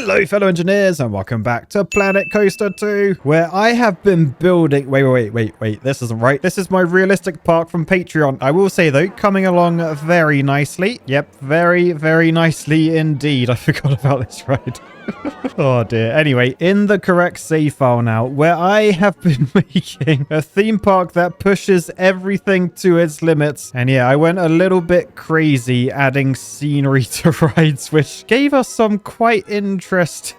Hello, fellow engineers, and welcome back to Planet Coaster 2, where I have been building... Wait, this isn't right. This is my realistic park from Patreon. I will say, though, coming along very nicely. Yep, very, very nicely indeed. I forgot about this ride. Oh dear. Anyway, in the correct save file now, where I have been making a theme park that pushes everything to its limits. And yeah, I went a little bit crazy adding scenery to rides, which gave us some quite interesting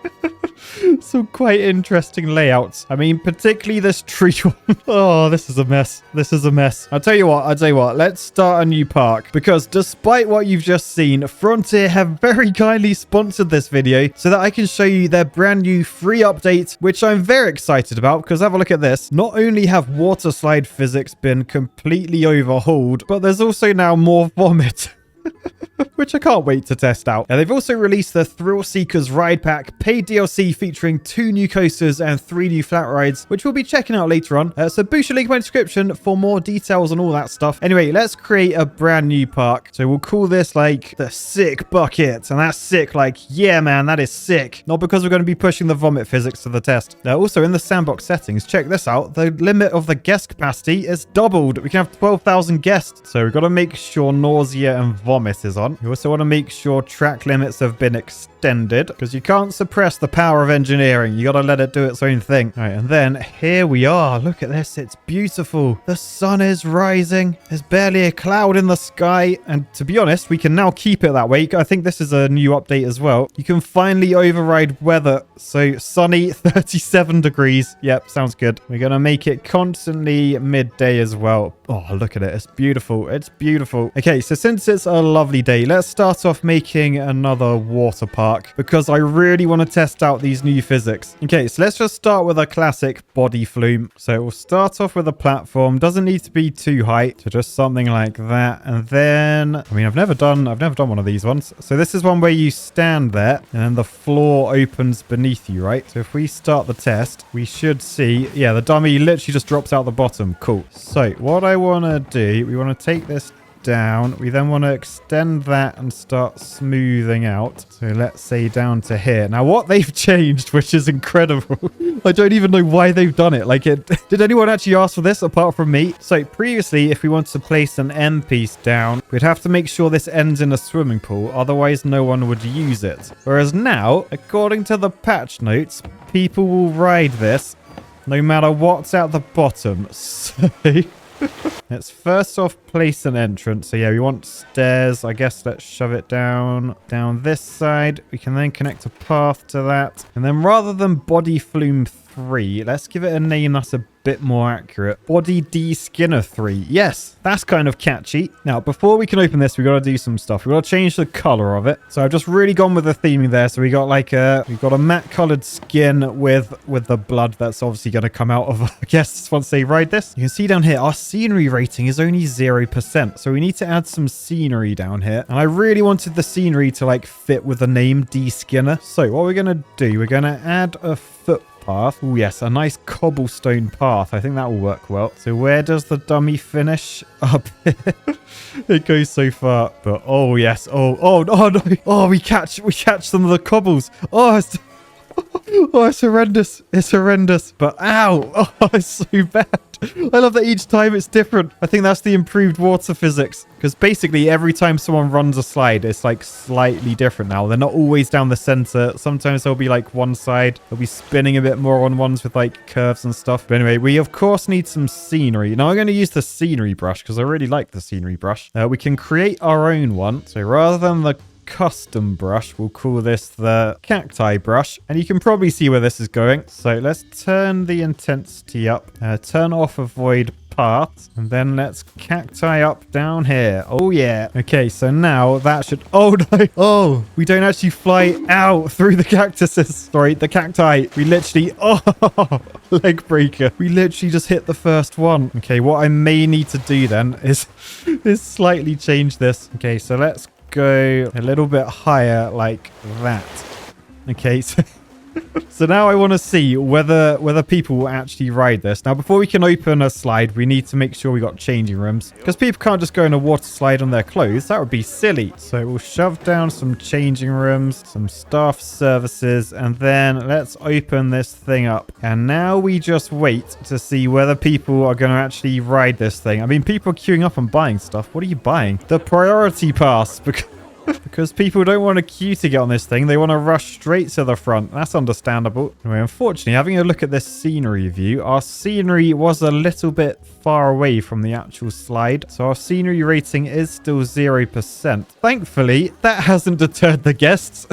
layouts. I mean, particularly this tree one. Oh, this is a mess. This is a mess. I'll tell you what. Let's start a new park, because despite what you've just seen, Frontier have very kindly sponsored this video so that I can show you their brand new free update, which I'm very excited about, because have a look at this. Not only have water slide physics been completely overhauled, but there's also now more vomit. Which I can't wait to test out. Now, they've also released the Thrill Seekers Ride Pack, paid DLC featuring 2 new coasters and 3 new flat rides, which we'll be checking out later on. So boost your link in my description for more details on all that stuff. Anyway, let's create a brand new park. So we'll call this like the Sick Bucket. And that's sick, like, yeah, man, that is sick. Not because we're going to be pushing the vomit physics to the test. Now, also in the sandbox settings, check this out. The limit of the guest capacity is doubled. We can have 12,000 guests. So we've got to make sure nausea and vomit is on. You also want to make sure track limits have been extended, because you can't suppress the power of engineering. You got to let it do its own thing. All right, and then here we are. Look at this. It's beautiful. The sun is rising. There's barely a cloud in the sky. And to be honest, we can now keep it that way. I think this is a new update as well. You can finally override weather. So sunny, 37 degrees. Yep, sounds good. We're going to make it constantly midday as well. Oh, look at it. It's beautiful. It's beautiful. Okay, so since it's a lovely day, let's start off making another water park, because I really want to test out these new physics. Okay, so let's just start with a classic body flume. So we'll start off with a platform. Doesn't need to be too high, so just something like that. And then, I mean, I've never done one of these ones. So this is one where you stand there and then the floor opens beneath you, right? So if we start the test, we should see, yeah, the dummy literally just drops out the bottom. Cool. So what I want to do, we want to take this down. We then want to extend that and start smoothing out. So let's say down to here. Now what they've changed, which is incredible. I don't even know why they've done it. Like, did anyone actually ask for this apart from me? So previously, if we wanted to place an end piece down, we'd have to make sure this ends in a swimming pool. Otherwise, no one would use it. Whereas now, according to the patch notes, people will ride this no matter what's at the bottom. So let's first off place an entrance. So yeah, we want stairs. I guess let's shove it down this side. We can then connect a path to that. And then rather than body flume 3, let's give it a name that's a bit more accurate. Body D Skinner 3. Yes, that's kind of catchy. Now, before we can open this, we got to do some stuff. We got to change the color of it. So I've just really gone with the theming there. So we got like we've got a matte colored skin with the blood that's obviously going to come out of, I guess, once they ride this. You can see down here, our scenery rating is only 0%. So we need to add some scenery down here. And I really wanted the scenery to like fit with the name D Skinner. So what we're going to do, we're going to add a footpath. Oh yes, a nice cobblestone path. I think that will work well. So where does the dummy finish? Up here. It goes so far, but oh yes. Oh no. Oh, we catch some of the cobbles. Oh, it's horrendous. It's horrendous. But ow. Oh, it's so bad. I love that each time it's different. I think that's the improved water physics. Because basically every time someone runs a slide, it's like slightly different now. They're not always down the center. Sometimes they'll be like one side. They'll be spinning a bit more on ones with like curves and stuff. But anyway, we of course need some scenery. Now I'm going to use the scenery brush because I really like the scenery brush. We can create our own one. So rather than the custom brush, we'll call this the cacti brush, and you can probably see where this is going. So let's turn the intensity up, turn off avoid path, and then let's cacti up down here. Oh yeah. Okay, so now that should, oh no, oh, we don't actually fly out through the cactuses. Sorry, the cacti. We literally, oh, leg breaker. We literally just hit the first one. Okay, what I may need to do then is slightly change this. Okay, so let's go a little bit higher like that. Okay, so So now I want to see whether people will actually ride this. Now, before we can open a slide, we need to make sure we got changing rooms because people can't just go in a water slide on their clothes. That would be silly. So we'll shove down some changing rooms, some staff services, and then let's open this thing up. And now we just wait to see whether people are going to actually ride this thing. I mean, people are queuing up and buying stuff. What are you buying? The priority pass because people don't want to queue to get on this thing. They want to rush straight to the front. That's understandable. Anyway, unfortunately, having a look at this scenery view, our scenery was a little bit far away from the actual slide. So our scenery rating is still 0%. Thankfully, that hasn't deterred the guests.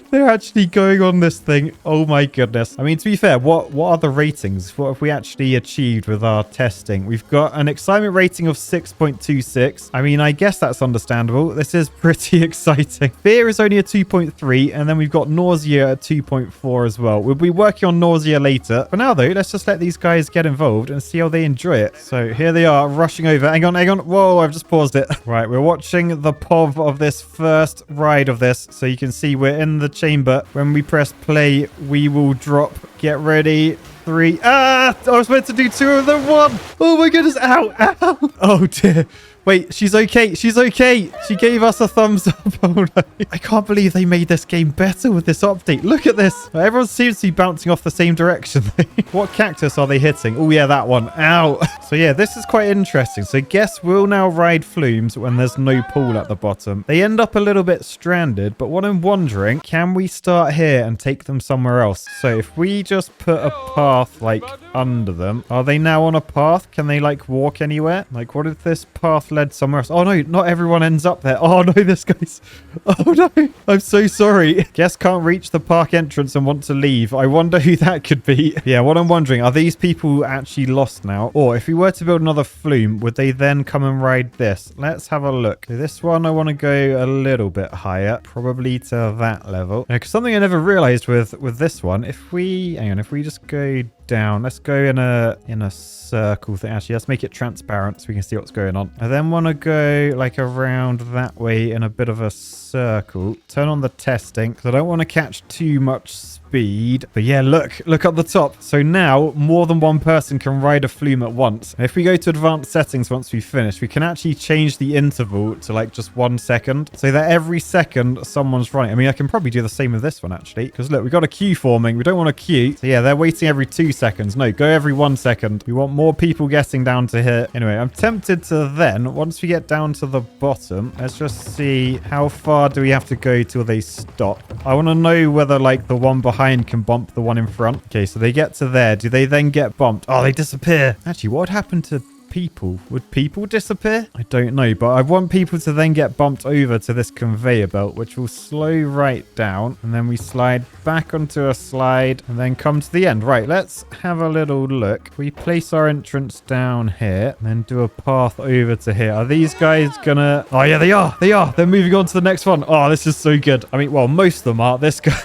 They're actually going on this thing. Oh my goodness. I mean, to be fair, what are the ratings? What have we actually achieved with our testing? We've got an excitement rating of 6.26. I mean, I guess that's understandable. This is pretty exciting. Fear is only a 2.3, and then we've got nausea at 2.4 as well. We'll be working on nausea later. For now, though, let's just let these guys get involved and see how they enjoy it. So here they are rushing over. Hang on, hang on. Whoa, I've just paused it. Right, we're watching the POV of this first ride of this. So you can see we're in the chamber. When we press play, we will drop. Get ready. 3. I was meant to do 2 of them. 1. Oh my goodness. Ow. Ow. Oh dear. Wait, she's okay. She's okay. She gave us a thumbs up. Oh no. I can't believe they made this game better with this update. Look at this. Everyone seems to be bouncing off the same direction. What cactus are they hitting? Oh yeah, that one. Ow. So yeah, this is quite interesting. So guests will now ride flumes when there's no pool at the bottom. They end up a little bit stranded, but what I'm wondering, can we start here and take them somewhere else? So if we just put a path like under them, are they now on a path? Can they like walk anywhere? Like what if this path led somewhere else? Oh no, not everyone ends up there. Oh no, this guy's... Oh no, I'm so sorry. Guests can't reach the park entrance and want to leave. I wonder who that could be. Yeah, what I'm wondering, are these people actually lost now? Or if we were to build another flume, would they then come and ride this? Let's have a look. So this one, I want to go a little bit higher, probably to that level. Because something I never realized with this one, if we... Hang on, if we just go down, let's go in a circle thing. Actually, let's make it transparent so we can see what's going on. I then want to go like around that way in a bit of a circle. Turn on the testing because I don't want to catch too much speed. But yeah, look up the top. So now more than one person can ride a flume at once. And if we go to advanced settings once we finish, we can actually change the interval to like just 1 second so that every second someone's running. I mean, I can probably do the same with this one actually because look, we've got a queue forming. We don't want a queue. So yeah, they're waiting every 2 seconds. No, go every 1 second. We want more people getting down to here. Anyway, I'm tempted to then, once we get down to the bottom, let's just see how far do we have to go till they stop. I want to know whether like the one behind can bump the one in front. Okay, so they get to there. Do they then get bumped? Oh, they disappear. Actually, what happened to people? Would people disappear? I don't know, but I want people to then get bumped over to this conveyor belt, which will slow right down. And then we slide back onto a slide and then come to the end. Right, let's have a little look. We place our entrance down here and then do a path over to here. Are these guys gonna... Oh yeah, they are. They are. They're moving on to the next one. Oh, this is so good. I mean, well, most of them are. This guy...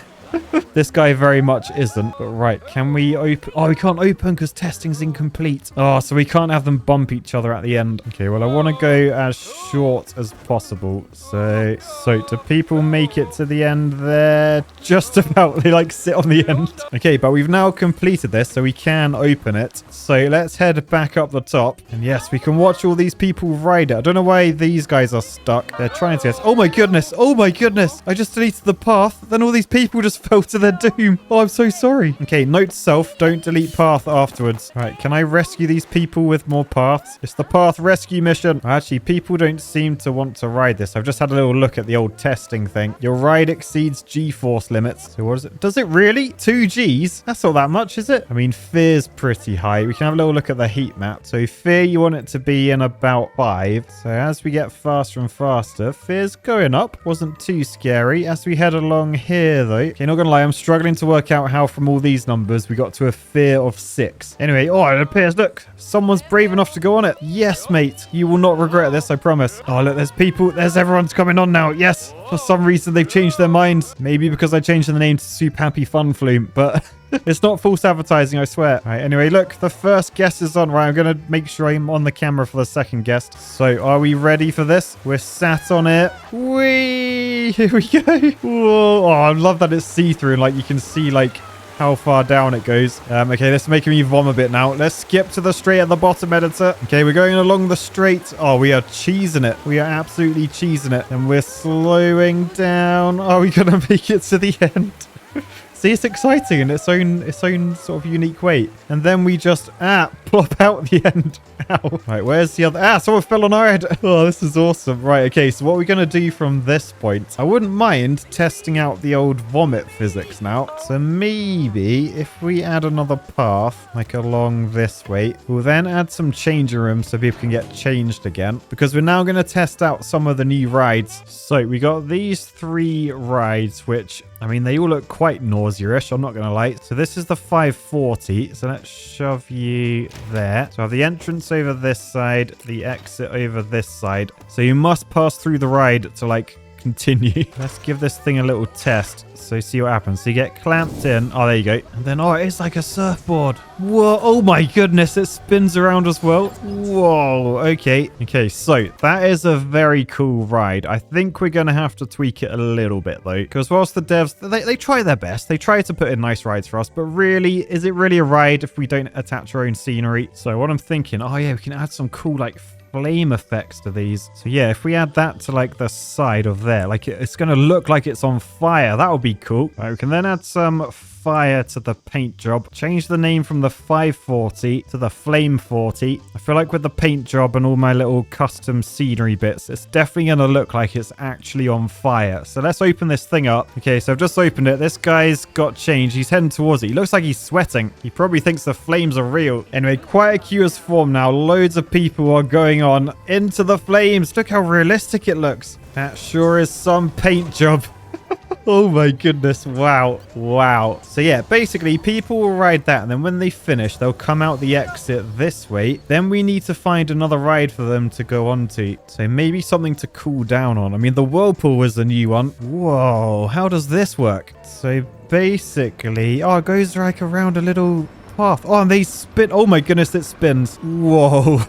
This guy very much isn't. But right, can we open? Oh, we can't open because testing's incomplete. Oh, so we can't have them bump each other at the end. Okay, well, I want to go as short as possible. So do people make it to the end there? Just about. They like sit on the end. Okay, but we've now completed this, so we can open it. So let's head back up the top. And yes, we can watch all these people ride it. I don't know why these guys are stuck. They're trying to... Oh my goodness. Oh my goodness. I just deleted the path. Then all these people just fell to their doom. Oh, I'm so sorry. Okay, note to self, don't delete path afterwards. All right, can I rescue these people with more paths? It's the path rescue mission. Actually, people don't seem to want to ride this. I've just had a little look at the old testing thing. Your ride exceeds G-force limits. So what is it? Does it really? 2 Gs? That's not that much, is it? I mean, fear's pretty high. We can have a little look at the heat map. So fear, you want it to be in about 5. So as we get faster and faster, fear's going up. Wasn't too scary. As we head along here, though. Okay, not gonna lie, I'm struggling to work out how from all these numbers we got to a fear of 6. Anyway, oh, it appears, look, someone's brave enough to go on it. Yes, mate. You will not regret this, I promise. Oh, look, there's people. There's everyone's coming on now. Yes. For some reason, they've changed their minds. Maybe because I changed the name to Soup Happy Fun Flume, but... It's not false advertising, I swear. All right, anyway, look, the first guest is on. Right, I'm going to make sure I'm on the camera for the second guest. So, are we ready for this? We're sat on it. Whee! Whee! Here we go. Whoa. Oh, I love that it's see-through and like you can see like how far down it goes. Okay, this is making me vomit a bit now. Let's skip to the straight at the bottom, editor. Okay, we're going along the straight. Oh, we are cheesing it. We are absolutely cheesing it. And we're slowing down. Oh, we're going to make it to the end. See, it's exciting in its own sort of unique way. And then we just, plop out the end. Ow. Right, where's the other? Someone fell on our head. Oh, this is awesome. Right, okay, so what are we going to do from this point? I wouldn't mind testing out the old vomit physics now. So maybe if we add another path, like along this way, we'll then add some changing rooms so people can get changed again. Because we're now going to test out some of the new rides. So we got these 3 rides, which, I mean, they all look quite nausea-ish, I'm not going to lie. So this is the 540. So let's shove you there. So I have the entrance over this side, the exit over this side. So you must pass through the ride to like continue. Let's give this thing a little test. So see what happens. So you get clamped in. Oh, there you go. And then, oh, it's like a surfboard. Whoa. Oh my goodness. It spins around as well. Whoa. Okay. Okay. So that is a very cool ride. I think we're going to have to tweak it a little bit though. Because whilst the devs, they try their best. They try to put in nice rides for us. But really, is it really a ride if we don't attach our own scenery? So what I'm thinking, oh yeah, we can add some cool like flame effects to these. So yeah, if we add that to like the side of there, like it's going to look like it's on fire. That would be cool. Right, we can then add some fire to the paint job. Change the name from the 540 to the Flame 40. I feel like with the paint job and all my little custom scenery bits, it's definitely going to look like it's actually on fire. So let's open this thing up. Okay, so I've just opened it. This guy's got changed. He's heading towards it. He looks like he's sweating. He probably thinks the flames are real. Anyway, quite a curious form now. Loads of people are going on into the flames. Look how realistic it looks. That sure is some paint job. Oh my goodness. Wow. Wow. So yeah, basically people will ride that and then when they finish, they'll come out the exit this way. Then we need to find another ride for them to go on to. So maybe something to cool down on. I mean, the whirlpool was the new one. Whoa. How does this work? So basically, oh, it goes like around a little path. Oh, and they spin. Oh my goodness, it spins. Whoa.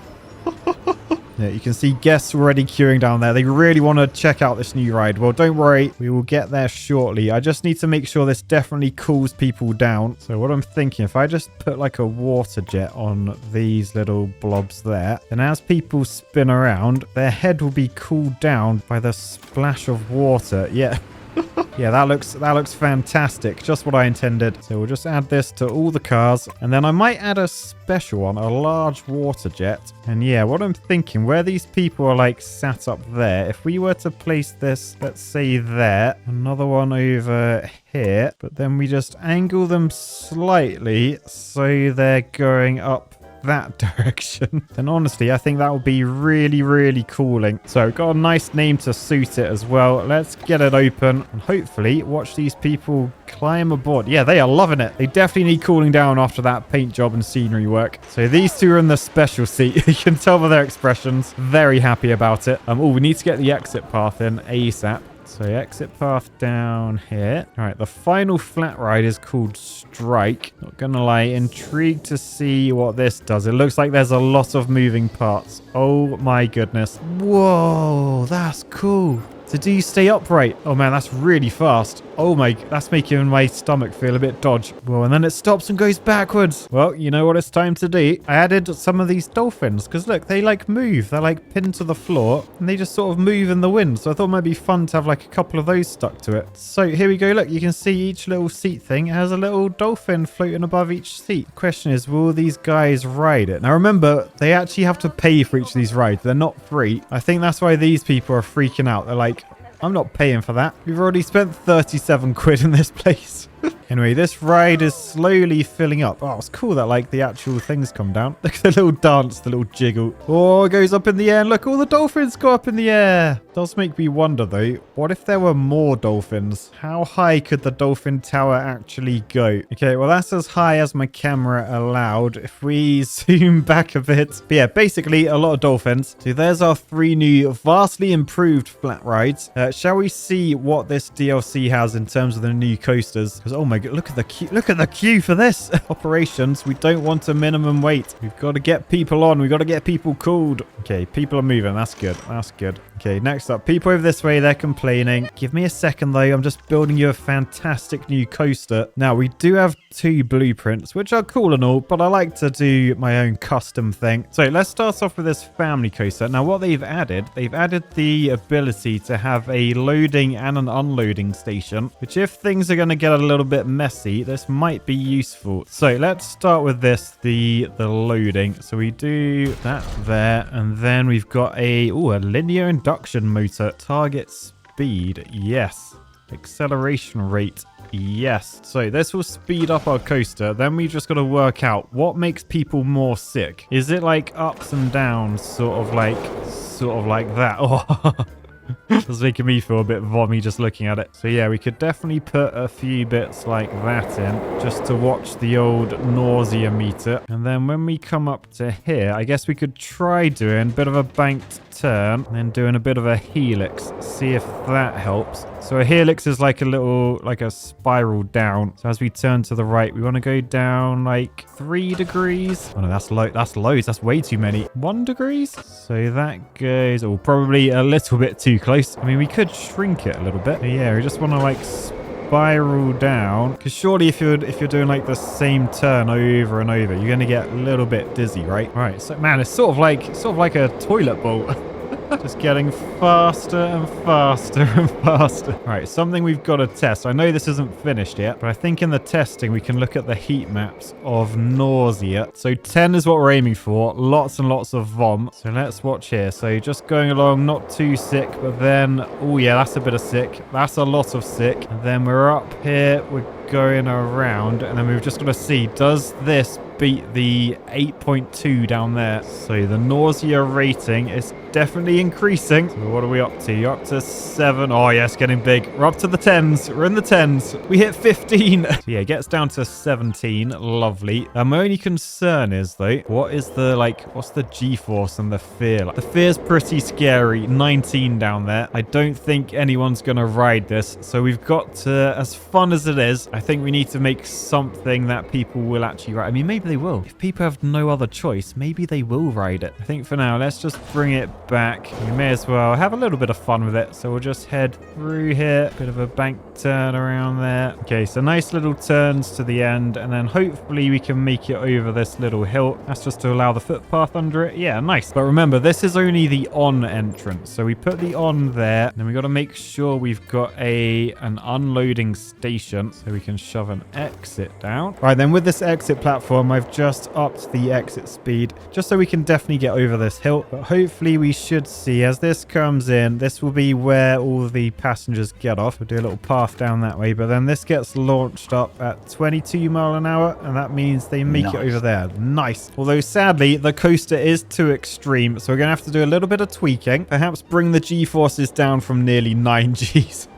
Yeah, you can see guests already queuing down there. They really want to check out this new ride. Well, don't worry. We will get there shortly. I just need to make sure this definitely cools people down. So what I'm thinking, if I just put like a water jet on these little blobs there, then as people spin around, their head will be cooled down by the splash of water. Yeah. Yeah, that looks fantastic. Just what I intended. So we'll just add this to all the cars. And then I might add a special one, a large water jet. And yeah, what I'm thinking, where these people are like sat up there, if we were to place this, let's say there, another one over here, but then we just angle them slightly so they're going up that direction, then honestly I think that would be really, really cooling. So got a nice name to suit it as well. Let's get it open and hopefully watch these people climb aboard. Yeah, they are loving it. They definitely need cooling down after that paint job and scenery work. So these two are in the special seat. You can tell by their expressions, very happy about it. Oh, we need to get the exit path in ASAP. So exit path down here. All right, the final flat ride is called Strike. Not gonna lie, intrigued to see what this does. It looks like there's a lot of moving parts. Oh my goodness. Whoa, that's cool. So do you stay upright? Oh man, that's really fast. Oh my, that's making my stomach feel a bit dodge. Well, and then it stops and goes backwards. Well, you know what it's time to do? I added some of these dolphins because look, they like move. They're like pinned to the floor and they just sort of move in the wind. So I thought it might be fun to have like a couple of those stuck to it. So here we go. Look, you can see each little seat thing has a little dolphin floating above each seat. The question is, will these guys ride it? Now remember, they actually have to pay for each of these rides. They're not free. I think that's why these people are freaking out. They're like, I'm not paying for that. We've already spent 37 quid in this place. Anyway, this ride is slowly filling up. Oh, it's cool that like the actual things come down. Look at the little dance, the little jiggle. Oh, it goes up in the air. And look, all the dolphins go up in the air. Does make me wonder though, what if there were more dolphins? How high could the dolphin tower actually go? Okay, well that's as high as my camera allowed. If we zoom back a bit. But yeah, basically a lot of dolphins. So there's our 3 new vastly improved flat rides. Shall we see what this DLC has in terms of the new coasters? Because oh my my god, look at the queue. Look at the queue for this. Operations, we don't want a minimum wait. We've got to get people on. We've got to get people called. Okay, people are moving. That's good. That's good. Okay, next up, people over this way, they're complaining. Give me a second though. I'm just building you a fantastic new coaster. Now, we do have 2 blueprints, which are cool and all, but I like to do my own custom thing. So let's start off with this family coaster. Now, what they've added the ability to have a loading and an unloading station, which if things are going to get a little bit messy, this might be useful. So let's start with this, the loading. So we do that there, and then we've got a linear induction motor. Target speed, yes. Acceleration rate, yes. So this will speed up our coaster. Then we just got to work out what makes people more sick. Is it like ups and downs, sort of like that? Oh, that's making me feel a bit vommy just looking at it. So yeah, we could definitely put a few bits like that in just to watch the old nausea meter. And then when we come up to here, I guess we could try doing a bit of a banked turn and then doing a bit of a helix. See if that helps. So a helix is like a spiral down. So as we turn to the right, we want to go down like 3 degrees. Oh no, that's loads. That's way too many. 1 degrees. So that goes, probably a little bit too close. I mean, we could shrink it a little bit. But yeah, we just want to like spiral down, because surely if you're doing like the same turn over and over, you're going to get a little bit dizzy, right? Right. So man, it's sort of like a toilet bowl. Just getting faster and faster and faster. All right, something we've got to test. I know this isn't finished yet, but I think in the testing, we can look at the heat maps of nausea. So 10 is what we're aiming for. Lots and lots of vom. So let's watch here. So just going along, not too sick, but then, oh yeah, that's a bit of sick. That's a lot of sick. And then we're up here, we're going around, and then we've just got to see, does this beat the 8.2 down there? So the nausea rating is definitely increasing. So what are we up to? You're up to 7. Oh yeah, it's getting big. We're up to the 10s. We're in the 10s. We hit 15. So yeah, it gets down to 17. Lovely. My only concern is though, what's the G-force and the fear? The fear's pretty scary. 19 down there. I don't think anyone's gonna ride this. So we've got to, as fun as it is, I think we need to make something that people will actually ride. I mean, maybe they will. If people have no other choice, maybe they will ride it. I think for now, let's just bring it back. We may as well have a little bit of fun with it. So we'll just head through here. Bit of a bank turn around there. Okay, so nice little turns to the end. And then hopefully we can make it over this little hill. That's just to allow the footpath under it. Yeah, nice. But remember, this is only the on entrance. So we put the on there. Then we got to make sure we've got an unloading station so we can shove an exit down. All right, then with this exit platform, I've just upped the exit speed just so we can definitely get over this hill. But hopefully we should see as this comes in, this will be where all the passengers get off. We'll do a little path down that way, but then this gets launched up at 22 miles an hour, and that means they make it over there. Nice. Although sadly, the coaster is too extreme, so we're going to have to do a little bit of tweaking. Perhaps bring the G-forces down from nearly 9 Gs.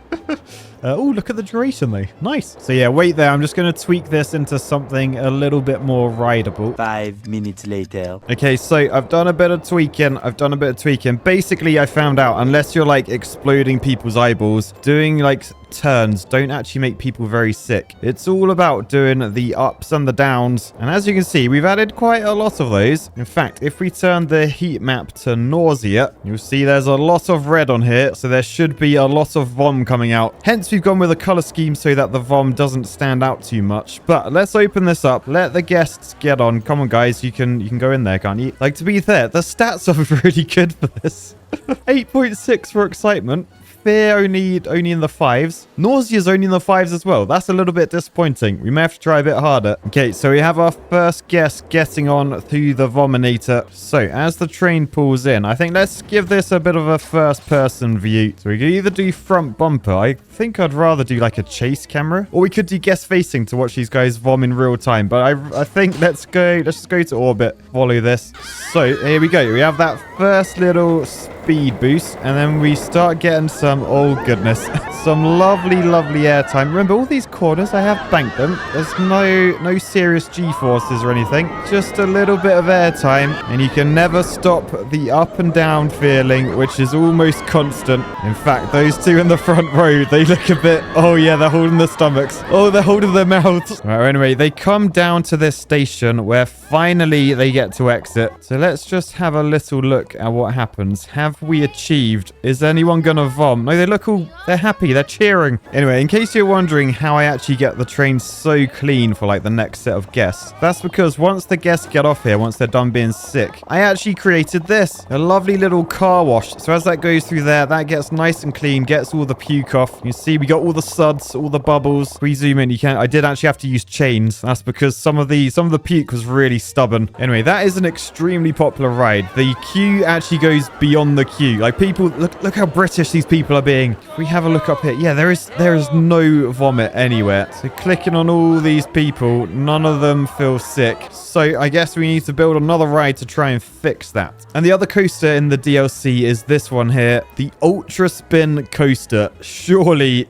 Oh, look at the duration though. Nice. So yeah, wait there. I'm just going to tweak this into something a little bit more rideable. 5 minutes later. Okay, so I've done a bit of tweaking. Basically, I found out, unless you're like exploding people's eyeballs, doing like turns don't actually make people very sick. It's all about doing the ups and the downs. And as you can see, we've added quite a lot of those. In fact, if we turn the heat map to nausea, you'll see there's a lot of red on here. So there should be a lot of vom coming out. Hence, we've gone with a color scheme so that the vom doesn't stand out too much. But let's open this up. Let the guests get on. Come on, guys. You can go in there, can't you? Like, to be fair, the stats are really good for this. 8.6 for excitement. Fear only in the 5s. Nausea's only in the 5s as well. That's a little bit disappointing. We may have to try a bit harder. Okay, so we have our first guest getting on through the Vominator. So as the train pulls in, I think let's give this a bit of a first-person view. So we could either do front bumper. I think I'd rather do like a chase camera, or we could do guest facing to watch these guys vom in real time. But I think let's just go to orbit. Follow this. So here we go. We have that first little speed boost, and then we start getting some, oh goodness, some lovely, lovely airtime. Remember, all these corners, I have banked them. There's no serious G-forces or anything. Just a little bit of airtime, and you can never stop the up and down feeling, which is almost constant. In fact, those two in the front row, they look a bit, oh yeah, they're holding their stomachs. Oh, they're holding their mouths. All right, anyway, they come down to this station where finally they get to exit. So let's just have a little look at what happens. Have we achieved? Is anyone gonna vom? No, they look all, they're happy, they're cheering. Anyway, in case you're wondering how I actually get the train so clean for like the next set of guests, that's because once the guests get off here, once they're done being sick, I actually created this, a lovely little car wash. So as that goes through there, that gets nice and clean, gets all the puke off. You see, we got all the suds, all the bubbles. If we zoom in, you can, I did actually have to use chains. That's because some of the puke was really stubborn. Anyway, that is an extremely popular ride. The queue actually goes beyond the queue. Like people, look how British these people are being. If we have a look up here, yeah, there is no vomit anywhere. So clicking on all these people, none of them feel sick. So I guess we need to build another ride to try and fix that. And the other coaster in the DLC is this one here, the Ultra Spin Coaster. Surely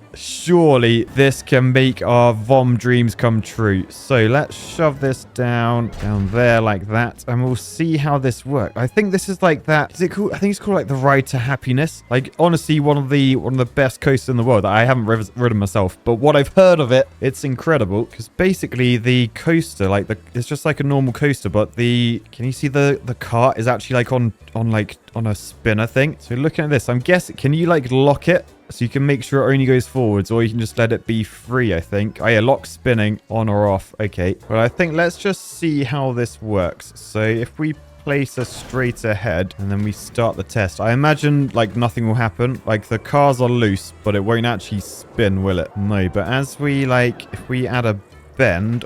this can make our vom dreams come true. So let's shove this down there like that, and we'll see how this works. I think this is like that. Is it cool? I think it's called like the Ride to Happiness. Like honestly, one of the best coasters in the world. I haven't ridden myself, but what I've heard of it, it's incredible. Because basically the coaster, like it's just like a normal coaster, but can you see the cart is actually like on a spinner thing. So looking at this, I'm guessing, can you like lock it? So you can make sure it only goes forwards, or you can just let it be free, I think. Oh yeah, lock spinning on or off. Okay. Well, I think let's just see how this works. So if we place us straight ahead and then we start the test, I imagine like nothing will happen. Like the cars are loose, but it won't actually spin, will it? No, but as we if we add a bend,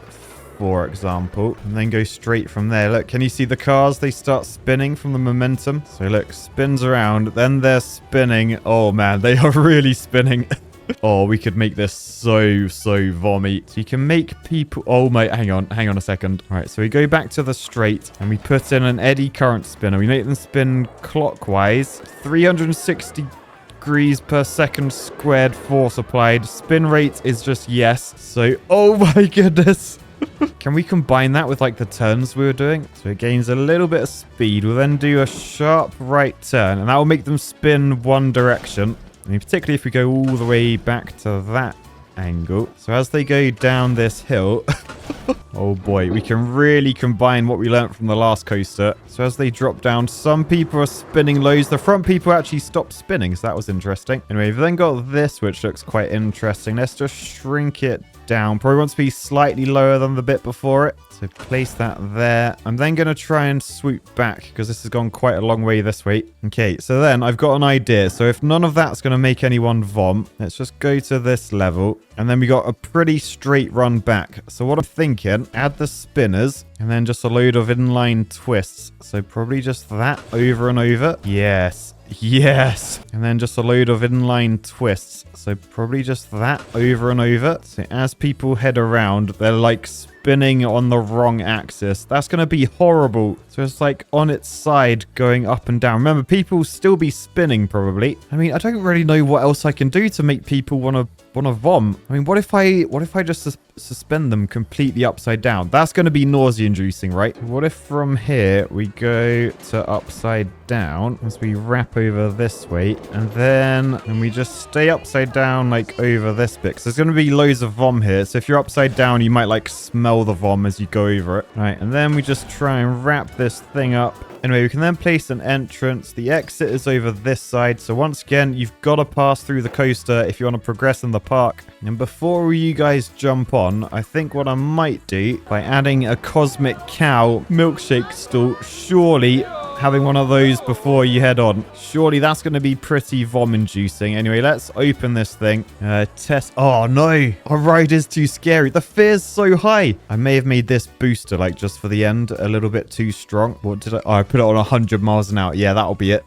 for example, and then go straight from there. Look, can you see the cars? They start spinning from the momentum. So look, spins around, then they're spinning. Oh man, they are really spinning. Oh, we could make this so vommy. So you can make people... Oh, mate, hang on a second. All right, so we go back to the straight and we put in an eddy current spinner. We make them spin clockwise. 360 degrees per second squared force applied. Spin rate is just yes. So, oh my goodness. Can we combine that with like the turns we were doing? So it gains a little bit of speed. We'll then do a sharp right turn, and that will make them spin one direction. I mean, particularly if we go all the way back to that angle. So as they go down this hill, oh boy, we can really combine what we learned from the last coaster. So as they drop down, some people are spinning lows. The front people actually stopped spinning, so that was interesting. Anyway, we've then got this, which looks quite interesting. Let's just shrink it down. Probably wants to be slightly lower than the bit before it. So place that there. I'm then going to try and swoop back because this has gone quite a long way this way. Okay, so then I've got an idea. So if none of that's going to make anyone vom, let's just go to this level. And then we got a pretty straight run back. So what I'm thinking, add the spinners and then just a load of inline twists. So probably just that over and over. Yes. And then just a load of inline twists. So probably just that over and over. So as people head around, they're like spinning on the wrong axis. That's going to be horrible. So it's like on its side going up and down. Remember, people still be spinning probably. I mean, I don't really know what else I can do to make people want to vom. I mean, what if I just suspend them completely upside down? That's going to be nausea inducing, right? What if from here we go to upside down as we wrap over this way, and we just stay upside down like over this bit, because there's going to be loads of vom here. So if you're upside down, you might like smell the vom as you go over it. Right, and then we just try and wrap this thing up. Anyway, we can then place an entrance. The exit is over this side. So once again, you've got to pass through the coaster if you want to progress in the park. And before you guys jump on, I think what I might do by adding a Cosmic Cow milkshake stall, surely having one of those before you head on, surely that's going to be pretty vom-inducing. Anyway, let's open this thing. Test. Oh no, our ride is too scary. The fear's so high. I may have made this booster like just for the end a little bit too strong. What did I? Oh, I put it on 100 miles an hour. Yeah, that'll be it.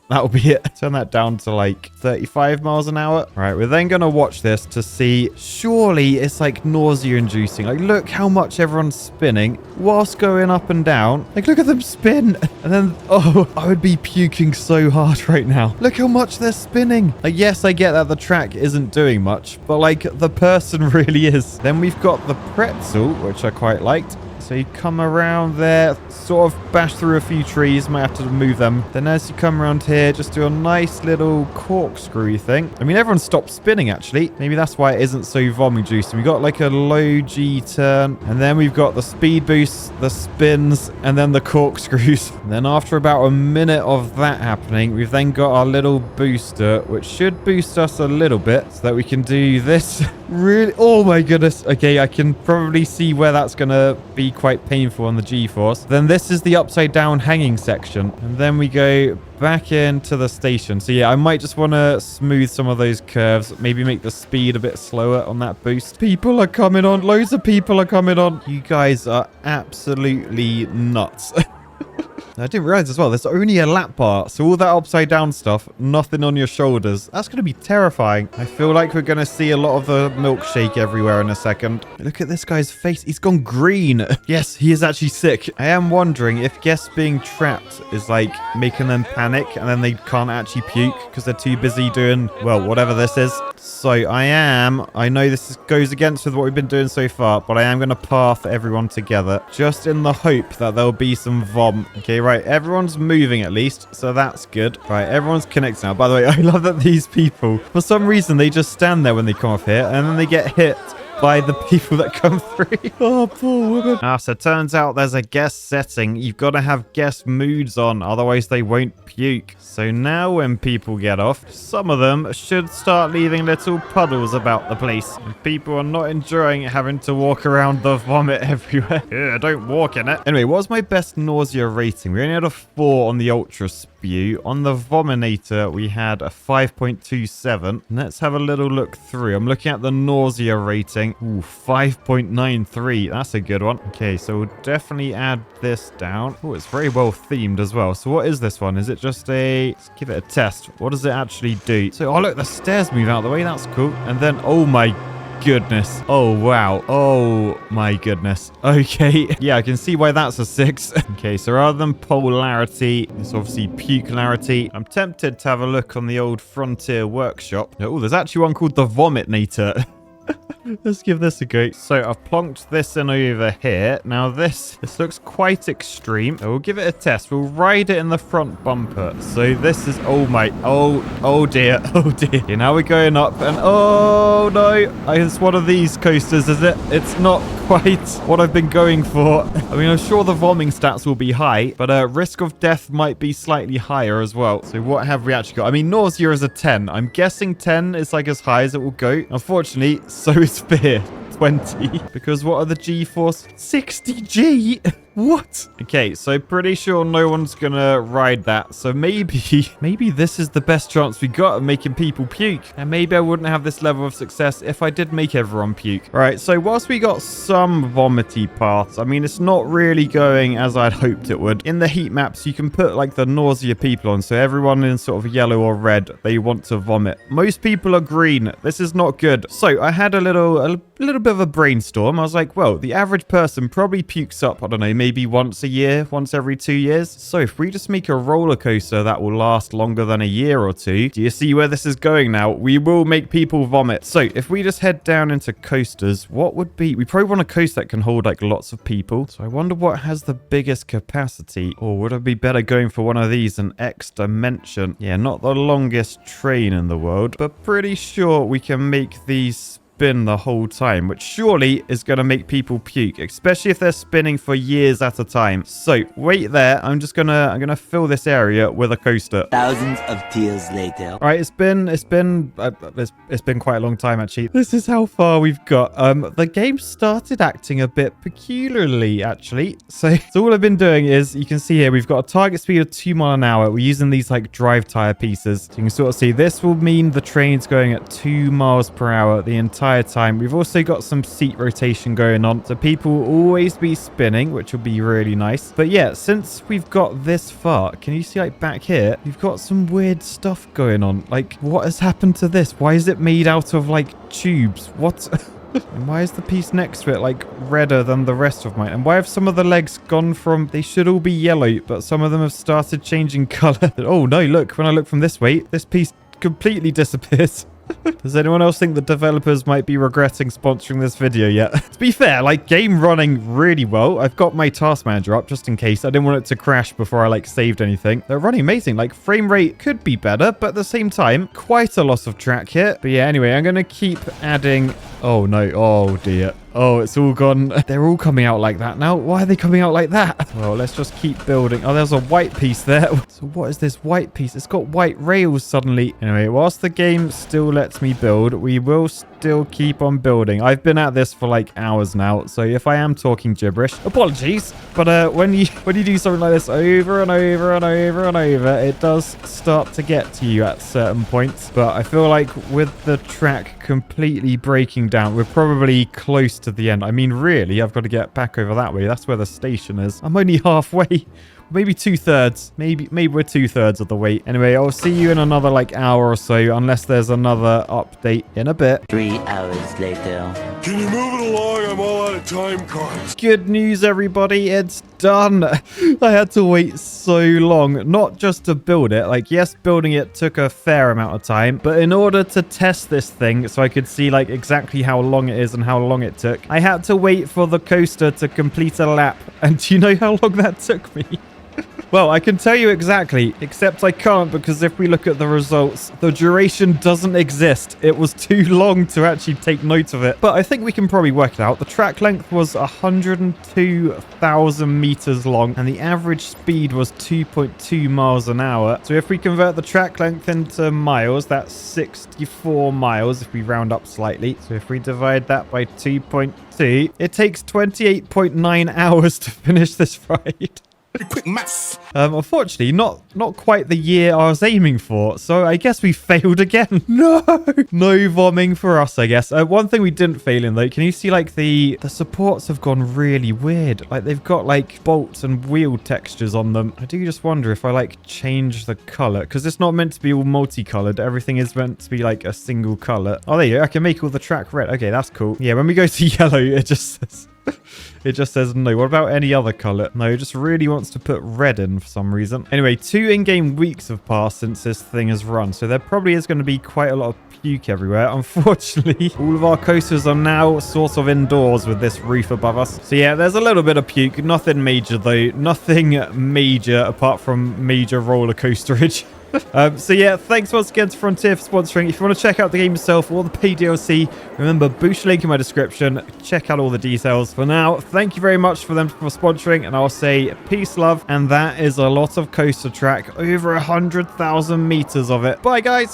Turn that down to like 35 miles an hour. All right, we're then going to watch this to see. Surely it's like nausea-inducing. Like, look how much everyone's spinning whilst going up and down. Like, look at them spin. And then, oh, I would be puking so hard right now. Look how much they're spinning. Like, yes, I get that the track isn't doing much, but like the person really is. Then we've got the pretzel, which I quite liked. So you come around there, sort of bash through a few trees, might have to move them. Then as you come around here, just do a nice little corkscrew thing. I mean, everyone stopped spinning, actually. Maybe that's why it isn't so vomit juicy. We got like a low G turn, and then we've got the speed boost, the spins, and then the corkscrews. And then after about a minute of that happening, we've then got our little booster, which should boost us a little bit so that we can do this. Really? Oh my goodness. Okay, I can probably see where that's going to be quite painful on the G-force. Then this is the upside down hanging section. And then we go back into the station. So yeah, I might just want to smooth some of those curves. Maybe make the speed a bit slower on that boost. People are coming on. Loads of people are coming on. You guys are absolutely nuts. I didn't realize as well, there's only a lap bar. So all that upside down stuff, nothing on your shoulders. That's going to be terrifying. I feel like we're going to see a lot of the milkshake everywhere in a second. Look at this guy's face. He's gone green. Yes, he is actually sick. I am wondering if guests being trapped is like making them panic and then they can't actually puke because they're too busy doing, well, whatever this is. So I know this goes against with what we've been doing so far, but I am going to path everyone together just in the hope that there'll be some vom. Okay, right. Everyone's moving at least, so that's good. Right, everyone's connected now. By the way, I love that these people, for some reason, they just stand there when they come off here, and then they get hit by the people that come through. Oh, poor woman. So it turns out there's a guest setting. You've got to have guest moods on, otherwise they won't puke. So now when people get off, some of them should start leaving little puddles about the place. And people are not enjoying having to walk around the vomit everywhere. Yeah, don't walk in it. Anyway, what was my best nausea rating? We only had a 4 on the Ultra Spew. On the Vominator, we had a 5.27. Let's have a little look through. I'm looking at the nausea rating. Ooh, 5.93. That's a good one. Okay, so we'll definitely add this down. Oh, it's very well themed as well. So what is this one? Is it just a... Let's give it a test. What does it actually do? So, oh, look, the stairs move out of the way. That's cool. And then, oh my goodness. Oh, wow. Oh, my goodness. Okay. Yeah, I can see why that's a 6. Okay, so rather than polarity, it's obviously pucularity. I'm tempted to have a look on the old Frontier Workshop. Oh, there's actually one called the Vomitnator. Let's give this a go. So I've plonked this in over here. Now this looks quite extreme. We'll give it a test. We'll ride it in the front bumper. So this is, oh my, oh dear, oh dear. Okay, now we're going up and oh no, it's one of these coasters, is it? It's not quite what I've been going for. I mean, I'm sure the vomiting stats will be high, but risk of death might be slightly higher as well. So what have we actually got? I mean, nausea is a 10. I'm guessing 10 is like as high as it will go. Unfortunately, so is fear. 20. Because what are the G-force? 60G? What? Okay, so pretty sure no one's gonna ride that. So maybe this is the best chance we got of making people puke. And maybe I wouldn't have this level of success if I did make everyone puke. All right, so whilst we got some vomity paths, I mean, it's not really going as I'd hoped it would. In the heat maps, you can put like the nausea people on. So everyone in sort of yellow or red, they want to vomit. Most people are green. This is not good. So I had a little bit of a brainstorm. I was like, well, the average person probably pukes up, I don't know, maybe once a year, once every 2 years. So if we just make a roller coaster that will last longer than a year or two, do you see where this is going now? We will make people vomit. So if we just head down into coasters, what would be... We probably want a coaster that can hold like lots of people. So I wonder what has the biggest capacity. Or would it be better going for one of these, an X Dimension? Yeah, not the longest train in the world, but pretty sure we can make these spin the whole time, which surely is going to make people puke, especially if they're spinning for years at a time. So wait there. I'm gonna fill this area with a coaster. Thousands of tears later. All right, it's been quite a long time actually. This is how far we've got. The game started acting a bit peculiarly actually. So all I've been doing is, you can see here we've got a target speed of 2 miles an hour. We're using these like drive tire pieces. So you can sort of see this will mean the train's going at 2 miles per hour the entire time. We've also got some seat rotation going on, so people will always be spinning, which will be really nice. But yeah, since we've got this far, can you see like back here, we've got some weird stuff going on. Like, what has happened to this? Why is it made out of like tubes? What? And why is the piece next to it like redder than the rest of mine? And why have some of the legs gone from, they should all be yellow, but some of them have started changing color? Oh no, look, when I look from this way, this piece completely disappears. Does anyone else think the developers might be regretting sponsoring this video yet? To be fair, like, game running really well. I've got my task manager up just in case. I didn't want it to crash before I, like, saved anything. They're running amazing. Like, frame rate could be better, but at the same time, quite a lot of track here. But yeah, anyway, I'm going to keep adding... Oh, no. Oh, dear. Oh, it's all gone. They're all coming out like that now. Why are they coming out like that? Well, let's just keep building. Oh, there's a white piece there. So what is this white piece? It's got white rails suddenly. Anyway, whilst the game still lets me build, we will still keep on building. I've been at this for like hours now, so if I am talking gibberish, apologies. But when you do something like this over and over and over and over, it does start to get to you at certain points. But I feel like with the track completely breaking down, we're probably close to the end. I mean, really, I've got to get back over that way. That's where the station is. I'm only halfway. Maybe 2/3. Maybe we're 2/3 of the way. Anyway, I'll see you in another like hour or so, unless there's another update in a bit. 3 hours later. Can you move it along? I'm all out of time cards. Good news, everybody. It's done. I had to wait so long, not just to build it. Like, yes, building it took a fair amount of time, but in order to test this thing so I could see like exactly how long it is and how long it took, I had to wait for the coaster to complete a lap. And do you know how long that took me? Well, I can tell you exactly, except I can't because if we look at the results, the duration doesn't exist. It was too long to actually take note of it. But I think we can probably work it out. The track length was 102,000 meters long and the average speed was 2.2 miles an hour. So if we convert the track length into miles, that's 64 miles if we round up slightly. So if we divide that by 2.2, it takes 28.9 hours to finish this ride. Quick maths. Unfortunately, not quite the year I was aiming for, so I guess we failed again. No bombing for us, I guess. One thing we didn't fail in, though, can you see, like, the supports have gone really weird? Like, they've got, like, bolts and wheel textures on them. I do just wonder if I, like, change the color, because it's not meant to be all multicolored. Everything is meant to be, like, a single color. Oh, there you go. I can make all the track red. Okay, that's cool. Yeah, when we go to yellow, it just says... It just says no. What about any other color? No, it just really wants to put red in for some reason. Anyway, 2 in-game weeks have passed since this thing has run, so there probably is going to be quite a lot of puke everywhere. Unfortunately, all of our coasters are now sort of indoors with this roof above us. So yeah, there's a little bit of puke. Nothing major though. Nothing major apart from major roller coasterage. So yeah, thanks once again to Frontier for sponsoring. If you want to check out the game yourself or the paid DLC, remember, boost link in my description. Check out all the details. For now, thank you very much for them for sponsoring, and I'll say peace, love, and that is a lot of coaster track, over 100,000 meters of it. Bye, guys.